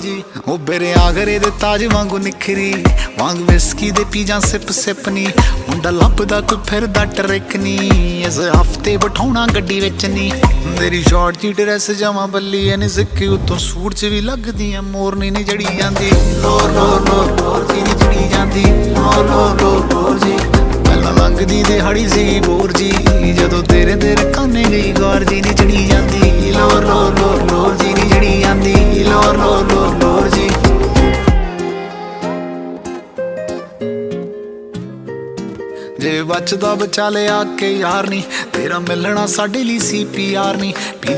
जी ओ बेरे आगरे दे ताज वांगू निखरी वांग विस्की दे पी जा सिप सिप नी मुंडा लभदा कोई फिरदा ट्रिक नी इस हफ्ते बिठाउणा गड्डी विच नी तेरी शॉर्ट जी ड्रेस जमा बल्ली ऐ नी सिक्की उत्तों सूट च भी लगदी ऐ मोरनी नी जड़ी जांदी लोर लोर लोर लोर जी नी जड़ी जांदी लोर लोर लोर लोर जी पहला लंघदी दिहाड़ी सी बोर जी जदों तेरे तेरे काने गई गौर जी नी जड़ी जांदी लोर लोर लोर लोर जी नी जड़ी जांदी लोर लोर लोर लोर जी जे बचदा बचा लिया के यार नी तेरा मिलना साडे लई CPR नी पीजा